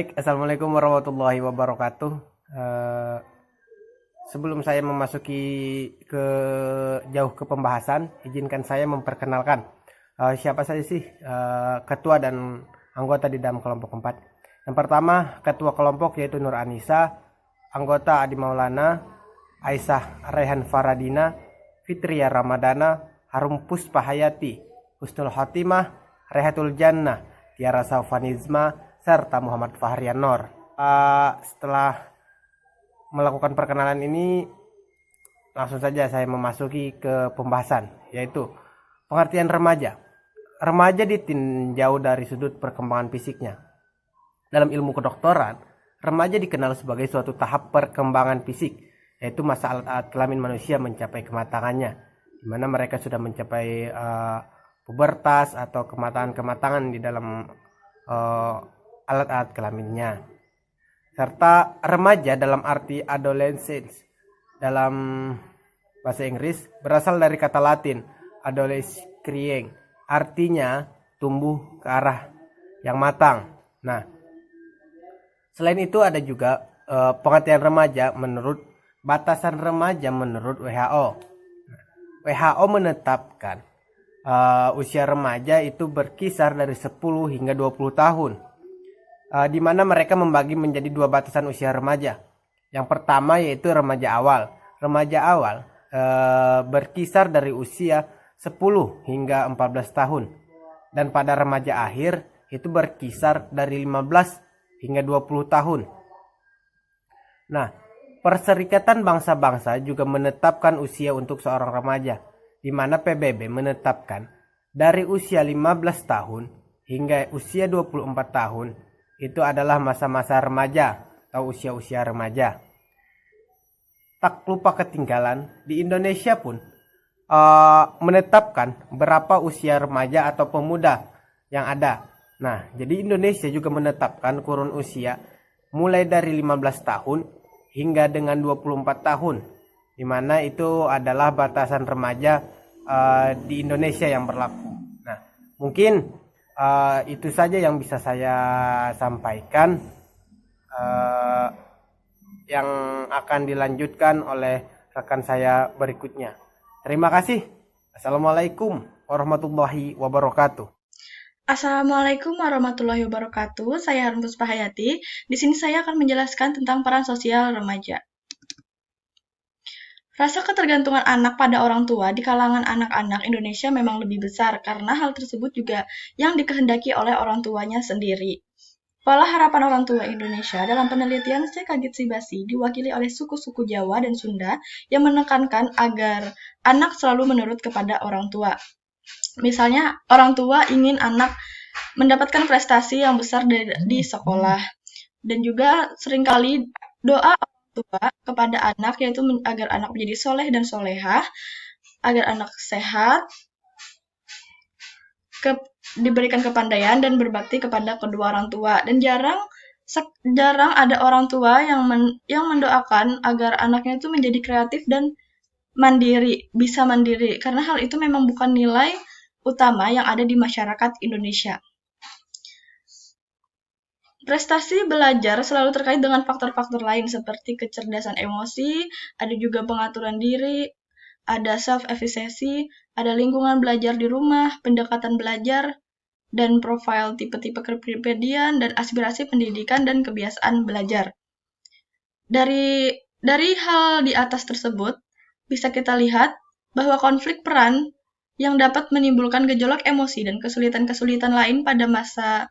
Baik, Assalamualaikum warahmatullahi wabarakatuh. Eh, Sebelum saya memasuki ke jauh ke pembahasan, izinkan saya memperkenalkan siapa saja sih ketua dan anggota di dalam kelompok 4. Yang pertama, ketua kelompok yaitu Nur Anissa, anggota Adi Maulana, Aisyah Rehan Faradina, Fitria Ramadana, Harum Puspa Hayati, Husnul Khotimah, Rehatul Jannah, Tiara Saufanizma, serta Muhammad Fahrian Nur. Setelah melakukan perkenalan ini, langsung saja saya memasuki ke pembahasan, yaitu pengertian remaja. Remaja ditinjau dari sudut perkembangan fisiknya. Dalam ilmu kedokteran, remaja dikenal sebagai suatu tahap perkembangan fisik, yaitu masa alat-alat kelamin manusia mencapai kematangannya, di mana mereka sudah mencapai pubertas atau kematangan-kematangan di dalam alat-alat kelaminnya. Serta remaja dalam arti adolescence dalam bahasa Inggris berasal dari kata Latin adolescere, artinya tumbuh ke arah yang matang. Nah, selain itu ada juga pengertian remaja menurut batasan remaja menurut WHO. WHO menetapkan usia remaja itu berkisar dari 10 hingga 20 tahun. Di mana mereka membagi menjadi dua batasan usia remaja. Yang pertama yaitu remaja awal. Remaja awal berkisar dari usia 10 hingga 14 tahun. Dan pada remaja akhir itu berkisar dari 15 hingga 20 tahun. Nah, Perserikatan Bangsa-Bangsa juga menetapkan usia untuk seorang remaja, di mana PBB menetapkan dari usia 15 tahun hingga usia 24 tahun itu adalah masa-masa remaja atau usia-usia remaja. Tak lupa ketinggalan, di Indonesia pun menetapkan berapa usia remaja atau pemuda yang ada. Nah, jadi Indonesia juga menetapkan kurun usia mulai dari 15 tahun hingga dengan 24 tahun, di mana itu adalah batasan remaja di Indonesia yang berlaku. Nah, mungkin itu saja yang bisa saya sampaikan, yang akan dilanjutkan oleh rekan saya berikutnya. Terima kasih. Assalamualaikum warahmatullahi wabarakatuh. Assalamualaikum warahmatullahi wabarakatuh. Saya Harum Puspa Hayati. Di sini saya akan menjelaskan tentang peran sosial remaja. Rasa ketergantungan anak pada orang tua di kalangan anak-anak Indonesia memang lebih besar karena hal tersebut juga yang dikehendaki oleh orang tuanya sendiri. Pola harapan orang tua Indonesia dalam penelitian CKGIT-SIBASI diwakili oleh suku-suku Jawa dan Sunda yang menekankan agar anak selalu menurut kepada orang tua. Misalnya, orang tua ingin anak mendapatkan prestasi yang besar di sekolah. Dan juga seringkali doa orang tua kepada anak yaitu agar anak menjadi soleh dan solehah, agar anak sehat, diberikan kepandaian dan berbakti kepada kedua orang tua. Dan jarang ada orang tua yang mendoakan agar anaknya itu menjadi kreatif dan bisa mandiri, karena hal itu memang bukan nilai utama yang ada di masyarakat Indonesia. Prestasi belajar selalu terkait dengan faktor-faktor lain seperti kecerdasan emosi, ada juga pengaturan diri, ada self-efficacy, ada lingkungan belajar di rumah, pendekatan belajar, dan profil tipe-tipe kepribadian, dan aspirasi pendidikan dan kebiasaan belajar. Dari hal di atas tersebut, bisa kita lihat bahwa konflik peran yang dapat menimbulkan gejolak emosi dan kesulitan-kesulitan lain pada masa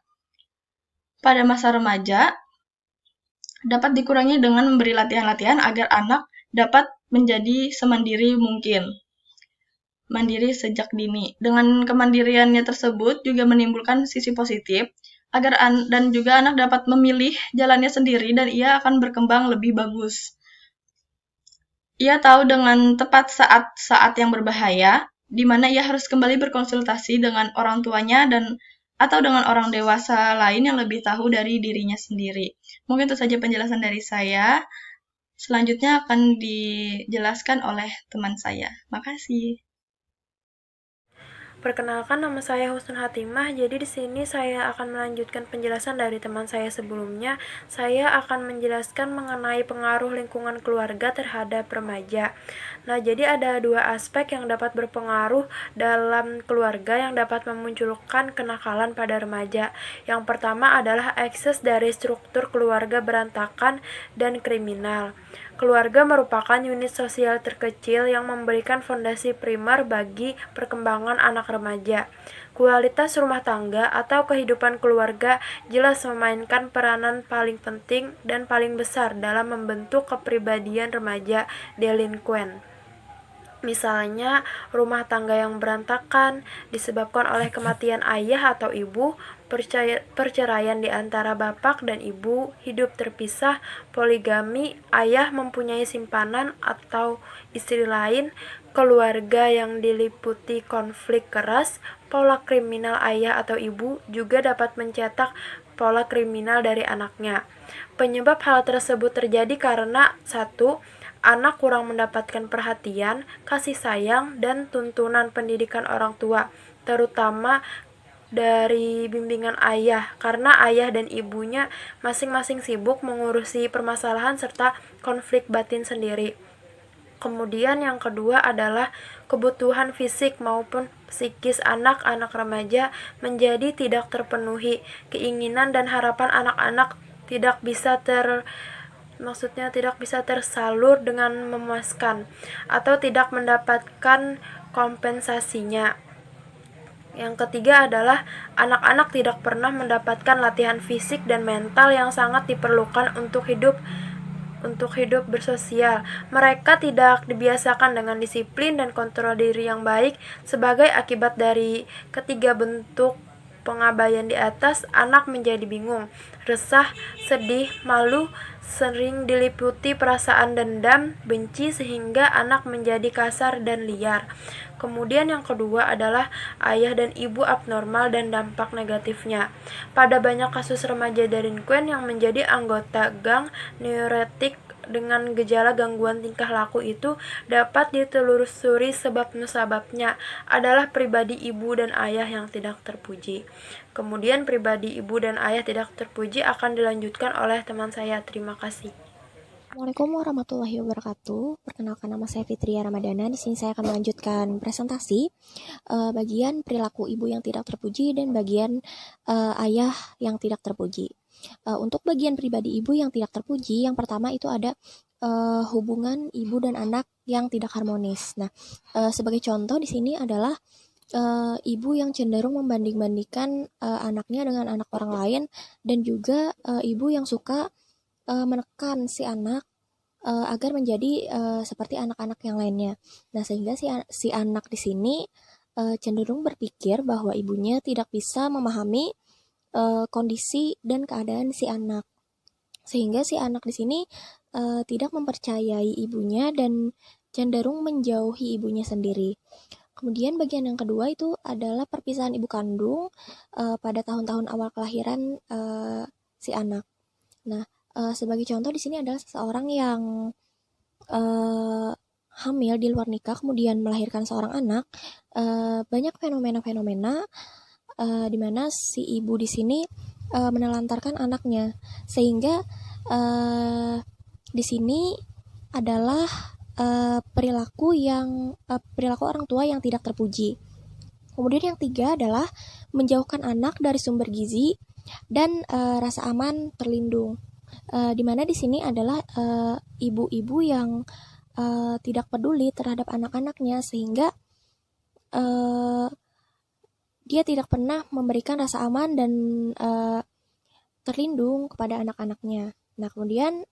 remaja dapat dikurangi dengan memberi latihan-latihan agar anak dapat menjadi semandiri mungkin. Mandiri sejak dini. Dengan kemandiriannya tersebut juga menimbulkan sisi positif dan juga anak dapat memilih jalannya sendiri dan ia akan berkembang lebih bagus. Ia tahu dengan tepat saat-saat yang berbahaya, di mana ia harus kembali berkonsultasi dengan orang tuanya atau dengan orang dewasa lain yang lebih tahu dari dirinya sendiri. Mungkin itu saja penjelasan dari saya. Selanjutnya akan dijelaskan oleh teman saya. Makasih. Perkenalkan, nama saya Husnul Hatimah. Jadi di sini saya akan melanjutkan penjelasan dari teman saya sebelumnya. Saya akan menjelaskan mengenai pengaruh lingkungan keluarga terhadap remaja. Nah, jadi ada dua aspek yang dapat berpengaruh dalam keluarga yang dapat memunculkan kenakalan pada remaja. Yang pertama adalah ekses dari struktur keluarga berantakan dan kriminal. Keluarga merupakan unit sosial terkecil yang memberikan fondasi primer bagi perkembangan anak remaja. Kualitas rumah tangga atau kehidupan keluarga jelas memainkan peranan paling penting dan paling besar dalam membentuk kepribadian remaja delinquen. Misalnya, rumah tangga yang berantakan disebabkan oleh kematian ayah atau ibu, perceraian di antara bapak dan ibu, hidup terpisah, poligami, ayah mempunyai simpanan atau istri lain, keluarga yang diliputi konflik keras, pola kriminal ayah atau ibu juga dapat mencetak pola kriminal dari anaknya. Penyebab hal tersebut terjadi karena satu, anak kurang mendapatkan perhatian, kasih sayang, dan tuntunan pendidikan orang tua, terutama dari bimbingan ayah, karena ayah dan ibunya masing-masing sibuk mengurusi permasalahan serta konflik batin sendiri. Kemudian yang kedua adalah kebutuhan fisik maupun psikis anak-anak remaja menjadi tidak terpenuhi. Keinginan dan harapan anak-anak tidak bisa tersalur dengan memuaskan atau tidak mendapatkan kompensasinya. Yang ketiga adalah anak-anak tidak pernah mendapatkan latihan fisik dan mental yang sangat diperlukan untuk hidup bersosial. Mereka tidak dibiasakan dengan disiplin dan kontrol diri yang baik. Sebagai akibat dari ketiga bentuk pengabaian di atas, anak menjadi bingung, resah, sedih, malu, sering diliputi perasaan dendam, benci, sehingga anak menjadi kasar dan liar. Kemudian yang kedua adalah ayah dan ibu abnormal dan dampak negatifnya. Pada banyak kasus remaja delinquen yang menjadi anggota gang neurotik dengan gejala gangguan tingkah laku itu dapat ditelusuri sebab musababnya adalah pribadi ibu dan ayah yang tidak terpuji. Kemudian pribadi ibu dan ayah tidak terpuji akan dilanjutkan oleh teman saya. Terima kasih. Assalamualaikum warahmatullahi wabarakatuh. Perkenalkan, nama saya Fitria Ramadana. Di sini saya akan melanjutkan presentasi bagian perilaku ibu yang tidak terpuji dan bagian ayah yang tidak terpuji. Untuk bagian pribadi ibu yang tidak terpuji, yang pertama itu ada hubungan ibu dan anak yang tidak harmonis. Nah, sebagai contoh di sini adalah ibu yang cenderung membanding-bandingkan anaknya dengan anak orang lain, dan juga ibu yang suka menekan si anak agar menjadi seperti anak-anak yang lainnya. Nah, sehingga si anak di sini cenderung berpikir bahwa ibunya tidak bisa memahami kondisi dan keadaan si anak. Sehingga si anak di sini tidak mempercayai ibunya dan cenderung menjauhi ibunya sendiri. Kemudian bagian yang kedua itu adalah perpisahan ibu kandung pada tahun-tahun awal kelahiran si anak. Nah, sebagai contoh di sini adalah seseorang yang hamil di luar nikah kemudian melahirkan seorang anak. Banyak fenomena-fenomena di mana si ibu di sini menelantarkan anaknya, sehingga di sini adalah perilaku orang tua yang tidak terpuji. Kemudian yang tiga adalah menjauhkan anak dari sumber gizi dan rasa aman terlindung. Di mana di sini adalah ibu-ibu yang tidak peduli terhadap anak-anaknya, sehingga dia tidak pernah memberikan rasa aman dan terlindung kepada anak-anaknya. Nah, kemudian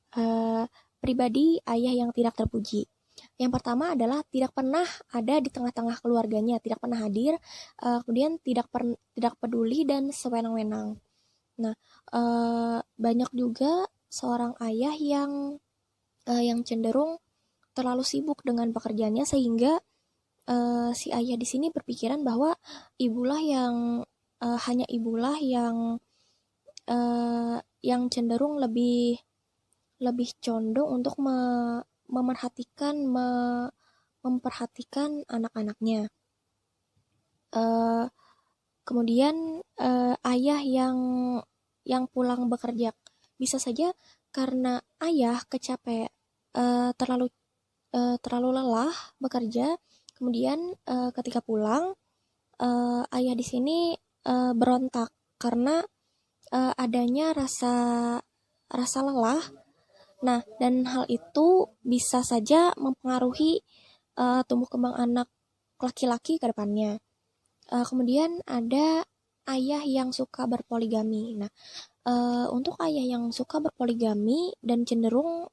pribadi ayah yang tidak terpuji. Yang pertama adalah tidak pernah ada di tengah-tengah keluarganya, tidak pernah hadir, kemudian tidak peduli dan sewenang-wenang. Nah, banyak juga seorang ayah yang cenderung terlalu sibuk dengan pekerjaannya, sehingga si ayah di sini berpikiran bahwa hanya ibulah yang cenderung lebih condong untuk memperhatikan anak-anaknya. Eh, Kemudian ayah yang pulang bekerja, bisa saja karena ayah capek, terlalu lelah bekerja, kemudian ketika pulang, ayah di sini berontak karena adanya rasa rasa lelah. Nah, dan hal itu bisa saja mempengaruhi tumbuh kembang anak laki-laki ke depannya. Kemudian ada ayah yang suka berpoligami. Nah, untuk ayah yang suka berpoligami dan cenderung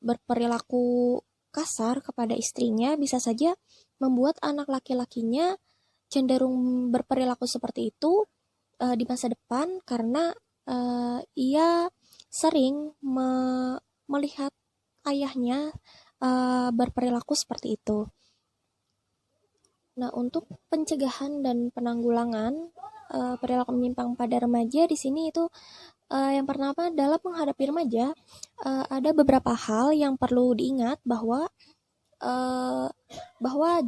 berperilaku kasar kepada istrinya, bisa saja membuat anak laki-lakinya cenderung berperilaku seperti itu di masa depan karena ia sering melihat ayahnya berperilaku seperti itu. Nah, untuk pencegahan dan penanggulangan perilaku menyimpang pada remaja di sini itu yang pertama dalam menghadapi remaja ada beberapa hal yang perlu diingat bahwa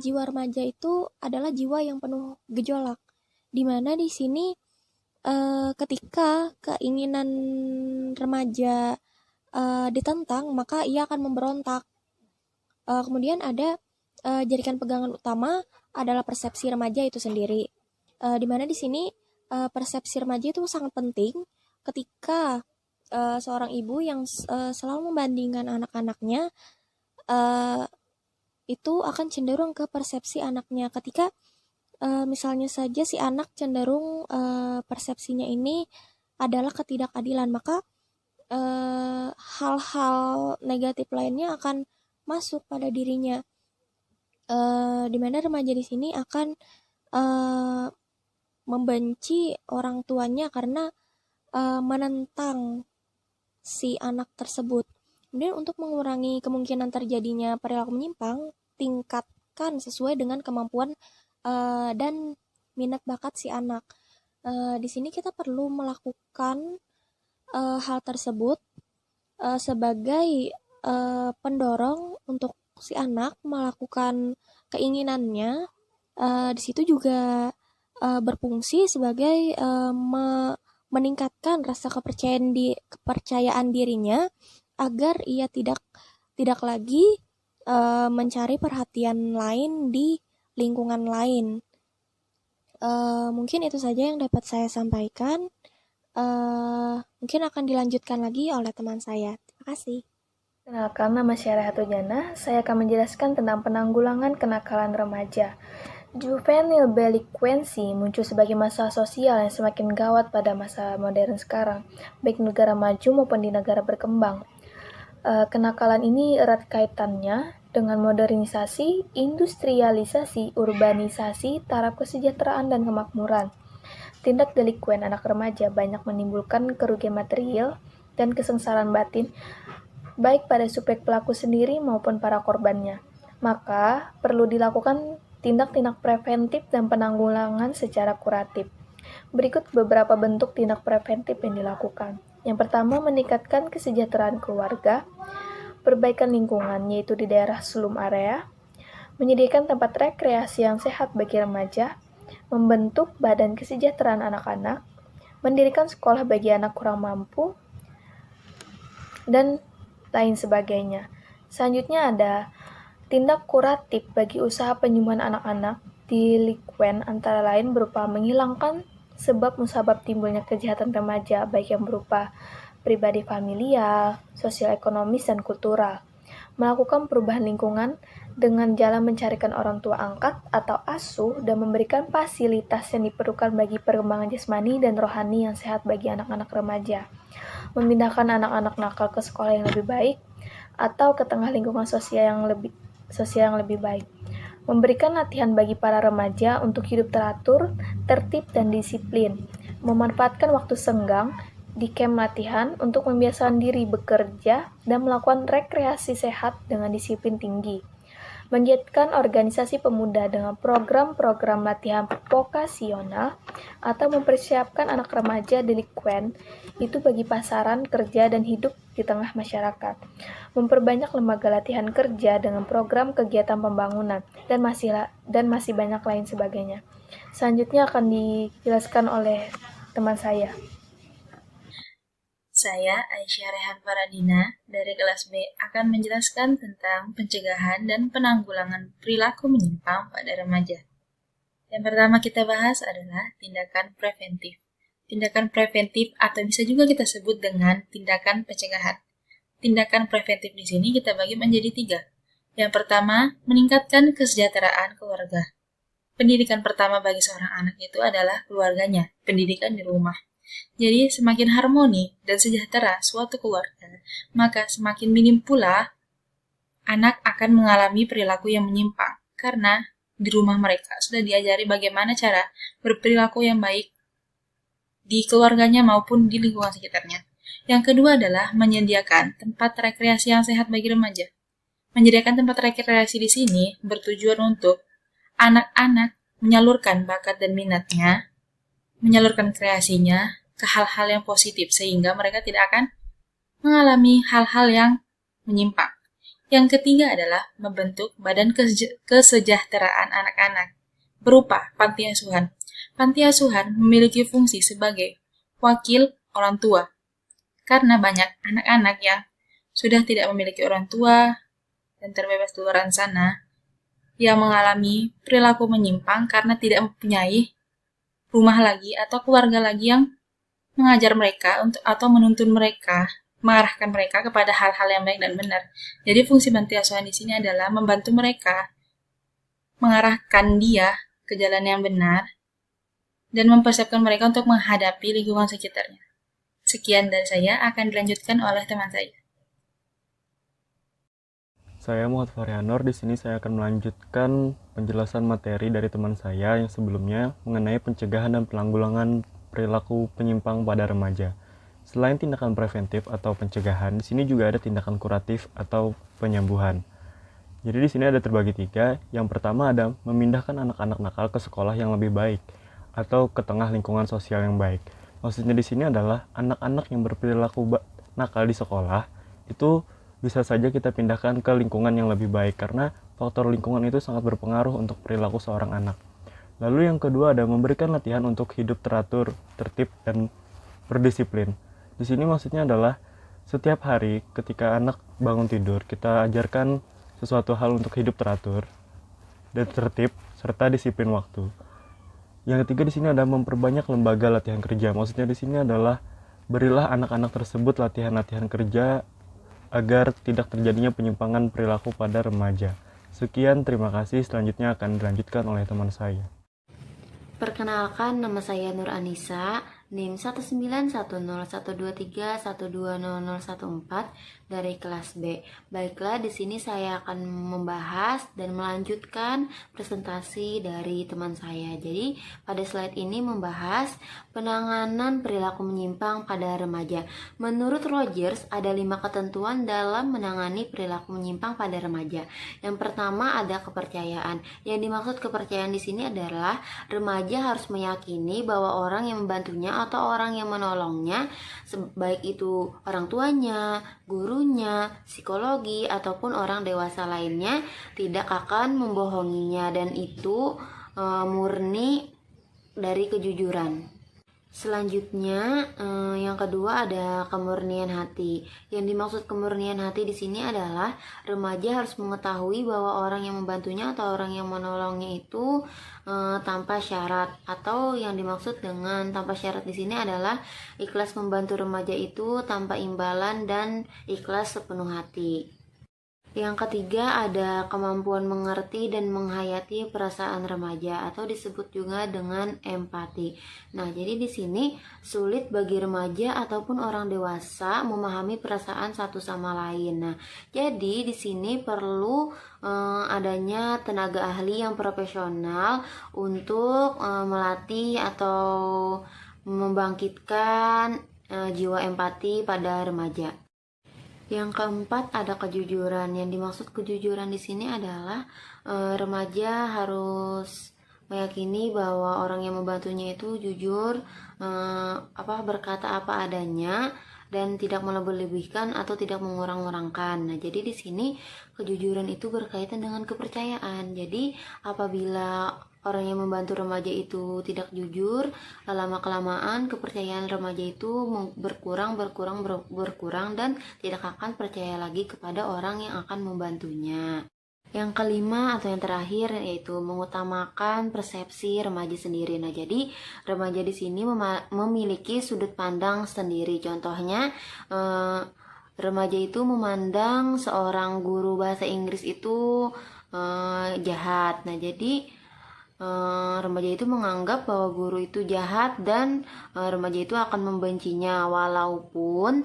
jiwa remaja itu adalah jiwa yang penuh gejolak, di mana di sini ketika keinginan remaja ditentang, maka ia akan memberontak. Kemudian ada jadikan pegangan utama adalah persepsi remaja itu sendiri. Di mana di sini persepsi remaja itu sangat penting ketika seorang ibu yang selalu membandingkan anak-anaknya itu akan cenderung ke persepsi anaknya. Ketika misalnya saja si anak cenderung persepsinya ini adalah ketidakadilan, maka hal-hal negatif lainnya akan masuk pada dirinya. Di mana remaja di sini akan membenci orang tuanya karena menentang si anak tersebut. Kemudian untuk mengurangi kemungkinan terjadinya perilaku menyimpang, tingkatkan sesuai dengan kemampuan dan minat bakat si anak. Di sini kita perlu melakukan hal tersebut sebagai pendorong untuk si anak melakukan keinginannya. Di situ juga berfungsi sebagai meningkatkan rasa kepercayaan dirinya agar ia tidak lagi mencari perhatian lain di lingkungan lain. Mungkin itu saja yang dapat saya sampaikan. Mungkin akan dilanjutkan lagi oleh teman saya. Terima kasih. Kenalkan, nama saya Rehatul Jannah. Saya akan menjelaskan tentang penanggulangan kenakalan remaja. Juvenile delinquency muncul sebagai masalah sosial yang semakin gawat pada masa modern sekarang, baik negara maju maupun di negara berkembang. Kenakalan ini erat kaitannya dengan modernisasi, industrialisasi, urbanisasi, taraf kesejahteraan dan kemakmuran. Tindak delikuen anak remaja banyak menimbulkan kerugian material dan kesengsaraan batin, baik pada subjek pelaku sendiri maupun para korbannya. Maka, perlu dilakukan tindak-tindak preventif dan penanggulangan secara kuratif. Berikut beberapa bentuk tindak preventif yang dilakukan. Yang pertama, meningkatkan kesejahteraan keluarga, perbaikan lingkungan, yaitu di daerah slum area, menyediakan tempat rekreasi yang sehat bagi remaja, membentuk badan kesejahteraan anak-anak, mendirikan sekolah bagi anak kurang mampu, dan lain sebagainya. Selanjutnya ada tindak kuratif bagi usaha penyembuhan anak-anak delikuen, antara lain berupa menghilangkan sebab musabab timbulnya kejahatan remaja, baik yang berupa pribadi familial, sosial ekonomis, dan kultural. Melakukan perubahan lingkungan dengan jalan mencarikan orang tua angkat atau asuh dan memberikan fasilitas yang diperlukan bagi perkembangan jasmani dan rohani yang sehat bagi anak-anak remaja. Memindahkan anak-anak nakal ke sekolah yang lebih baik atau ke tengah lingkungan sosial yang lebih baik. Memberikan latihan bagi para remaja untuk hidup teratur, tertib, dan disiplin. Memanfaatkan waktu senggang di camp latihan untuk membiasakan diri bekerja dan melakukan rekreasi sehat dengan disiplin tinggi. Menggiatkan organisasi pemuda dengan program-program latihan vokasional atau mempersiapkan anak remaja delikuen itu bagi pasaran kerja dan hidup di tengah masyarakat, memperbanyak lembaga latihan kerja dengan program kegiatan pembangunan, dan masih banyak lain sebagainya. Selanjutnya akan dijelaskan oleh teman saya. Saya, Aisyah Rehan Faradina, dari kelas B, akan menjelaskan tentang pencegahan dan penanggulangan perilaku menyimpang pada remaja. Yang pertama kita bahas adalah tindakan preventif. Tindakan preventif atau bisa juga kita sebut dengan tindakan pencegahan. Tindakan preventif di sini kita bagi menjadi 3. Yang pertama, meningkatkan kesejahteraan keluarga. Pendidikan pertama bagi seorang anak itu adalah keluarganya, pendidikan di rumah. Jadi semakin harmoni dan sejahtera suatu keluarga, maka semakin minim pula anak akan mengalami perilaku yang menyimpang, karena di rumah mereka sudah diajari bagaimana cara berperilaku yang baik di keluarganya maupun di lingkungan sekitarnya. Yang kedua adalah menyediakan tempat rekreasi yang sehat bagi remaja. Menyediakan tempat rekreasi di sini bertujuan untuk anak-anak menyalurkan bakat dan minatnya, menyalurkan kreasinya ke hal-hal yang positif sehingga mereka tidak akan mengalami hal-hal yang menyimpang. Yang ketiga adalah membentuk badan kesejahteraan anak-anak berupa panti asuhan. Panti asuhan memiliki fungsi sebagai wakil orang tua karena banyak anak-anak yang sudah tidak memiliki orang tua dan terbebas di luar sana yang mengalami perilaku menyimpang karena tidak mempunyai rumah lagi atau keluarga lagi yang mengajar mereka atau menuntun mereka, mengarahkan mereka kepada hal-hal yang baik dan benar. Jadi fungsi panti asuhan di sini adalah membantu mereka, mengarahkan dia ke jalan yang benar, dan mempersiapkan mereka untuk menghadapi lingkungan sekitarnya. Sekian dari saya, akan dilanjutkan oleh teman saya. Saya Muhammad Faryanur. Di sini saya akan melanjutkan penjelasan materi dari teman saya yang sebelumnya mengenai pencegahan dan penanggulangan perilaku penyimpang pada remaja. Selain tindakan preventif atau pencegahan, di sini juga ada tindakan kuratif atau penyembuhan. Jadi di sini ada terbagi 3. Yang pertama ada memindahkan anak-anak nakal ke sekolah yang lebih baik atau ke tengah lingkungan sosial yang baik. Maksudnya di sini adalah anak-anak yang berperilaku nakal di sekolah itu bisa saja kita pindahkan ke lingkungan yang lebih baik karena faktor lingkungan itu sangat berpengaruh untuk perilaku seorang anak. Lalu yang kedua ada memberikan latihan untuk hidup teratur, tertib, dan berdisiplin. Di sini maksudnya adalah setiap hari ketika anak bangun tidur, kita ajarkan sesuatu hal untuk hidup teratur dan tertib serta disiplin waktu. Yang ketiga di sini ada memperbanyak lembaga latihan kerja. Maksudnya di sini adalah berilah anak-anak tersebut latihan-latihan kerja agar tidak terjadinya penyimpangan perilaku pada remaja. Sekian, terima kasih. Selanjutnya akan dilanjutkan oleh teman saya. Perkenalkan, nama saya Nur Anissa, NIM 1910123120014 dari kelas B. Baiklah, di sini saya akan membahas dan melanjutkan presentasi dari teman saya. Jadi, pada slide ini membahas penanganan perilaku menyimpang pada remaja. Menurut Rogers, ada 5 ketentuan dalam menangani perilaku menyimpang pada remaja. Yang pertama ada kepercayaan. Yang dimaksud kepercayaan di sini adalah remaja harus meyakini bahwa orang yang membantunya atau orang yang menolongnya, baik itu orang tuanya, gurunya, psikologi, ataupun orang dewasa lainnya, tidak akan membohonginya, dan itu murni dari kejujuran. Selanjutnya, yang kedua ada kemurnian hati. Yang dimaksud kemurnian hati di sini adalah remaja harus mengetahui bahwa orang yang membantunya atau orang yang menolongnya itu tanpa syarat. Atau yang dimaksud dengan tanpa syarat di sini adalah ikhlas membantu remaja itu tanpa imbalan dan ikhlas sepenuh hati. Yang ketiga ada kemampuan mengerti dan menghayati perasaan remaja atau disebut juga dengan empati. Nah, jadi di sini sulit bagi remaja ataupun orang dewasa memahami perasaan satu sama lain. Nah, jadi di sini perlu adanya tenaga ahli yang profesional untuk melatih atau membangkitkan jiwa empati pada remaja. Yang keempat ada kejujuran. Yang dimaksud kejujuran di sini adalah remaja harus meyakini bahwa orang yang membantunya itu jujur, berkata apa adanya, dan tidak melebih-lebihkan atau tidak mengurang-urangkan. Nah, jadi di sini kejujuran itu berkaitan dengan kepercayaan. Jadi apabila orang yang membantu remaja itu tidak jujur, lama-kelamaan kepercayaan remaja itu berkurang dan tidak akan percaya lagi kepada orang yang akan membantunya. Yang kelima atau yang terakhir yaitu mengutamakan persepsi remaja sendiri. Nah, jadi remaja di sini memiliki sudut pandang sendiri. Contohnya, remaja itu memandang seorang guru bahasa Inggris itu jahat. Nah, jadi remaja itu menganggap bahwa guru itu jahat dan remaja itu akan membencinya, walaupun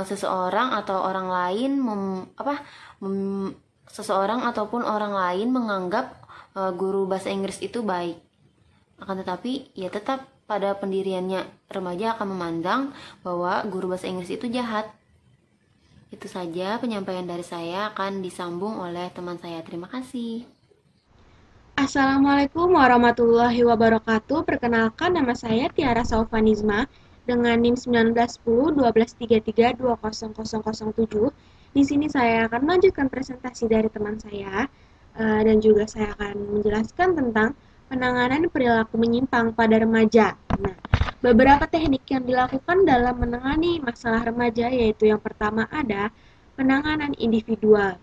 seseorang atau orang lain seseorang ataupun orang lain menganggap guru bahasa Inggris itu baik. Akan tetapi ya tetap pada pendiriannya remaja akan memandang bahwa guru bahasa Inggris itu jahat. Itu saja penyampaian dari saya, akan disambung oleh teman saya. Terima kasih. Assalamualaikum warahmatullahi wabarakatuh. Perkenalkan, nama saya Tiara Saufanizma dengan NIM 1910 1233 20007. Di sini saya akan melanjutkan presentasi dari teman saya dan juga saya akan menjelaskan tentang penanganan perilaku menyimpang pada remaja. Nah, beberapa teknik yang dilakukan dalam menangani masalah remaja yaitu yang pertama ada penanganan individual.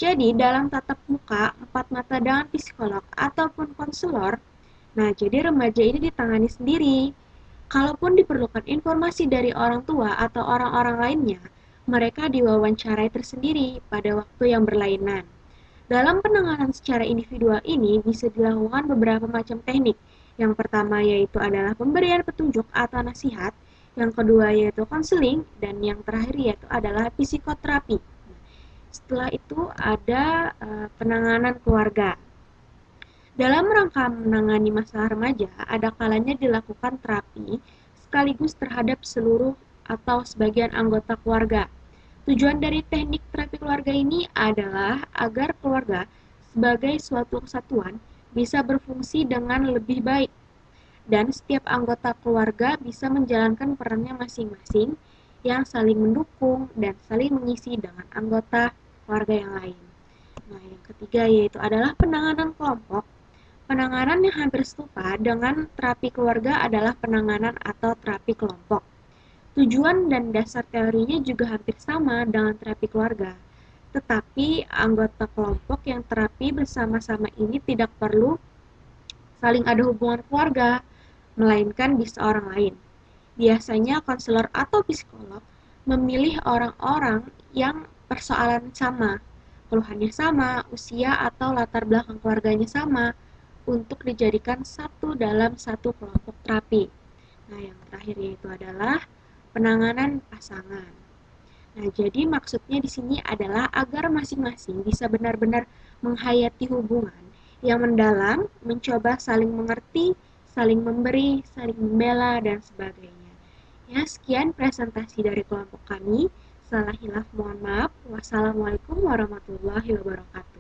Jadi dalam tatap muka 4 mata dengan psikolog ataupun konselor, nah jadi remaja ini ditangani sendiri. Kalaupun diperlukan informasi dari orang tua atau orang-orang lainnya, mereka diwawancarai tersendiri pada waktu yang berlainan. Dalam penanganan secara individual ini bisa dilakukan beberapa macam teknik. Yang pertama yaitu adalah pemberian petunjuk atau nasihat, yang kedua yaitu konseling, dan yang terakhir yaitu adalah psikoterapi. Setelah itu ada penanganan keluarga. Dalam rangka menangani masalah remaja, ada kalanya dilakukan terapi sekaligus terhadap seluruh atau sebagian anggota keluarga. Tujuan dari teknik terapi keluarga ini adalah agar keluarga sebagai suatu kesatuan bisa berfungsi dengan lebih baik dan setiap anggota keluarga bisa menjalankan perannya masing-masing yang saling mendukung dan saling mengisi dengan anggota keluarga yang lain. Nah, yang ketiga yaitu adalah penanganan kelompok. Penanganan yang hampir serupa dengan terapi keluarga adalah penanganan atau terapi kelompok. Tujuan dan dasar teorinya juga hampir sama dengan terapi keluarga. Tetapi anggota kelompok yang terapi bersama-sama ini tidak perlu saling ada hubungan keluarga, melainkan bisa orang lain. Biasanya konselor atau psikolog memilih orang-orang yang persoalan sama, keluhannya sama, usia atau latar belakang keluarganya sama, untuk dijadikan satu dalam satu kelompok terapi. Nah, yang terakhir yaitu adalah penanganan pasangan. Nah, jadi maksudnya di sini adalah agar masing-masing bisa benar-benar menghayati hubungan yang mendalam, mencoba saling mengerti, saling memberi, saling membela, dan sebagainya. Ya, sekian presentasi dari kelompok kami. Salah hilaf mohon maaf. Wassalamualaikum warahmatullahi wabarakatuh.